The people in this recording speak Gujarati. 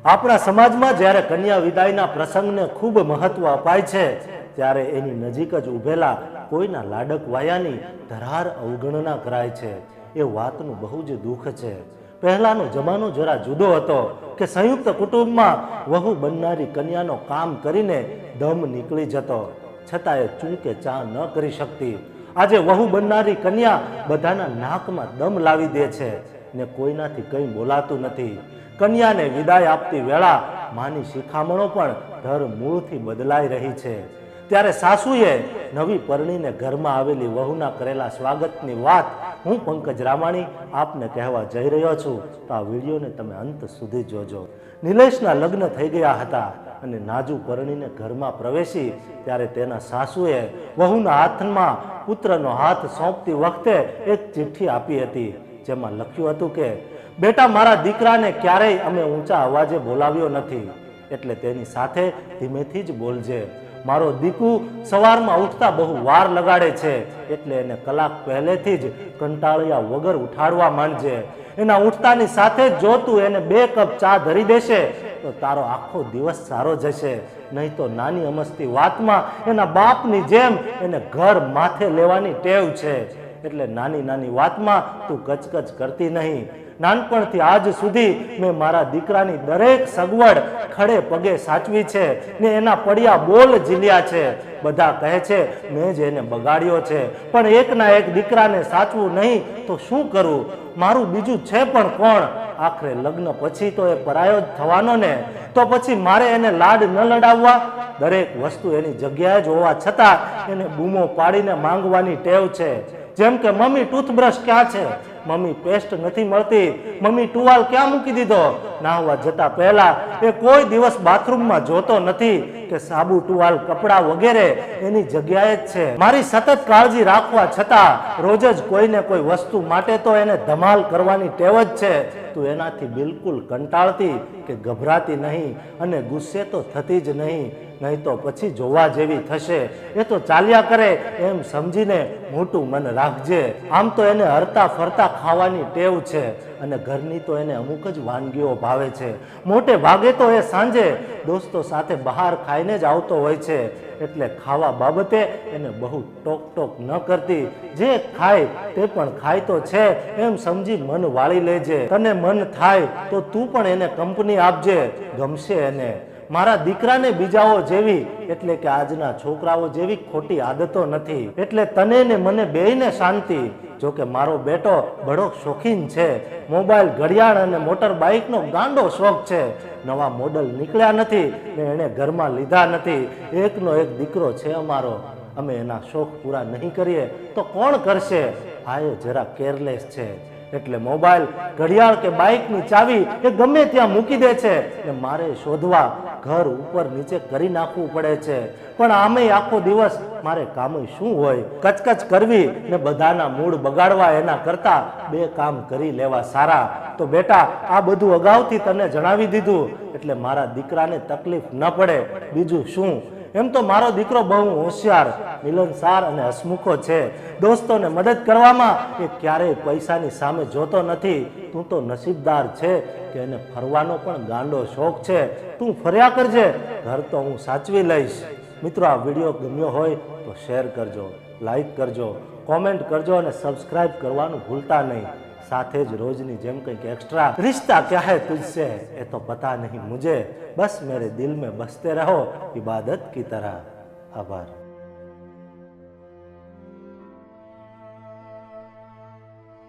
આપણા સમાજમાં જ્યારે કન્યા વિદાયના પ્રસંગને ખૂબ મહત્વ અપાય છે ત્યારે એની નજીક જ ઊભેલા કોઈના લાડક વાયાની ધરાર અવગણના કરાય છે. એ વાતનું બહુ જ દુઃખ છે. પહેલાનો જમાનો જરા જુદો હતો કે સંયુક્ત કુટુંબમાં વહુ બનનારી કન્યાનો કામ કરીને દમ નીકળી જતો, છતાં એ ચૂંકે ચા ન કરી શકતી. આજે વહુ બનનારી કન્યા બધાના નાકમાં દમ લાવી દે છે ને કોઈનાથી કંઈ બોલાતું નથી. કન્યાને વિદાય આપતી વેળા માની શિખામણો પણ ધર મૂળથી બદલાઈ રહી છે. ત્યારે સાસુએ નવી પરણીને ઘરમાં આવેલી વહુના કરેલા સ્વાગતની વાત હું પંકજ રામાણી આપને કહેવા જઈ રહ્યો છું. તો આ વિડીયોને તમે અંત સુધી જોજો. નિલેશના લગ્ન થઈ ગયા હતા અને નાજુ પરણીને ઘરમાં પ્રવેશી ત્યારે તેના સાસુએ વહુના હાથમાં પુત્રનો હાથ સોંપતી વખતે એક ચિઠ્ઠી આપી હતી, જેમાં લખ્યું હતું કે બેટા, મારા દીકરાને ક્યારેય અમે ઊંચા અવાજે બોલાવ્યો નથી, એટલે તેની સાથે ધીમેથી જ બોલજે. મારો દીકુ સવારમાં ઉઠતા બહુ વાર લગાડે છે, એટલે એને કલાક પહેલેથી જ કંટાળ્યા વગર ઉઠાડવા માંડજે. એના ઉઠતાની સાથે જ જો તું એને 2 કપ ચા ધરી દેશે તો તારો આખો દિવસ સારો જશે. નહીં તો નાની અમસ્તી વાતમાં એના બાપની જેમ એને ઘર માથે લેવાની ટેવ છે, એટલે નાની નાની વાતમાં તું કચકચ કરતી નહીં. નાનપણથી આજ સુધી મેં મારા દીકરાની દરેક સગવડ ખડે પગે સાચવી છે ને એના પડ્યા બોલ ઝીલ્યા છે. બધા કહે છે મેં જ એને બગાડ્યો છે, પણ એકના એક દીકરાને સાચવું નહીં તો શું કરું? મારું બીજું છે પણ કોણ? આખરે લગ્ન પછી તો એ પરાયો જ થવાનો ને, તો પછી મારે એને લાડ ન લડાવવા? દરેક વસ્તુ એની જગ્યાએ જ હોવા છતાં એને બૂમો પાડીને માંગવાની ટેવ છે. જેમ કે મમ્મી ટૂથબ્રશ ક્યાં છે? મમ્મી પેસ્ટ નથી મળતી? મમ્મી ટુવાલ ક્યાં મૂકી દીધો? નાહવા જતા પહેલા એ કોઈ દિવસ બાથરૂમમાં જોતો નથી કે સાબુ, ટુવાલ, કપડા વગેરે એની જગ્યાએ જ છે. મારી સતત કાળજી રાખવા છતાં રોજ જ કોઈને કોઈ વસ્તુ માટે તો એને ધમાલ કરવાની ટેવ જ છે. તું એનાથી બિલકુલ કંટાળતી કે ગભરાતી નહીં અને ગુસ્સે તો થતી જ નહીં, નહીં તો પછી જોવા જેવી થશે. એ તો ચાલ્યા કરે એમ સમજીને મોટું મન રાખજે. આમ તો એને હરતા ફરતા ખાવાની ટેવ છે અને ઘરની તો એને અમુક જ વાનગીઓ ભાવે છે. મોટે ભાગે તો એ સાંજે દોસ્તો સાથે બહાર ખાઈને જ આવતો હોય છે, એટલે ખાવા બાબતે એને બહુ ટોક ટોક ન કરતી. જે ખાય તે પણ ખાય તો છે એમ સમજી મન વાળી લેજે. તને મન થાય તો તું પણ એને કંપની આપજે, ગમશે એને. મારા દીકરાને બીજાઓ જેવી એટલે કે આજના છોકરાઓ જેવી ખોટી આદતો નથી, એટલે તને ને મને બેયને શાંતિ. જો કે મારો બેટો બડો શોખીન છે. મોબાઈલ, ઘડિયાળ અને મોટર બાઇકનો ગાંડો શોખ છે. નવા મોડલ નીકળ્યા નથી ને એણે ઘરમાં લીધા નથી. એકનો એક દીકરો છે અમારો. અમે એના શોખ પૂરા નહીં કરીએ તો કોણ કરશે? આ એ જરા કેરલેસ છે, એટલે મોબાઈલ, ઘડિયાળ કે બાઇકની ચાવી એ ગમે ત્યાં મૂકી દે છે ને મારે શોધવા ઘર ઉપર નીચે કરી નાખવું પડે છે. પણ આમે આખો દિવસ મારે કામ શું હોય? કચકચ કરવી ને બધાના મૂડ બગાડવા એના કરતા 2 કામ કરી લેવા સારા. તો બેટા, આ બધું અગાઉથી તને જણાવી દીધું એટલે મારા દીકરાને તકલીફ ન પડે. બીજું શું? એમ તો મારો દીકરો બહુ હોશિયાર, મિલનસાર અને હસમુખો છે. દોસ્તોને મદદ કરવામાં એ ક્યારેય પૈસાની સામે જોતો નથી. તું તો નસીબદાર છે કે એને ફરવાનો પણ ગાંડો શોખ છે. તું ફર્યા કરજે, ઘર તો હું સાચવી લઈશ. મિત્રો, આ વિડીયો ગમ્યો હોય તો શેર કરજો, લાઈક કરજો, કોમેન્ટ કરજો અને સબસ્ક્રાઈબ કરવાનું ભૂલતા નહીં. સાથે જ રોજની જેમ કંઈક એક્સ્ટ્રા रिश्ता क्या है तुझसे ये तो पता नहीं मुझे, बस मेरे दिल में बसते रहो इबादत की तरह. आभार.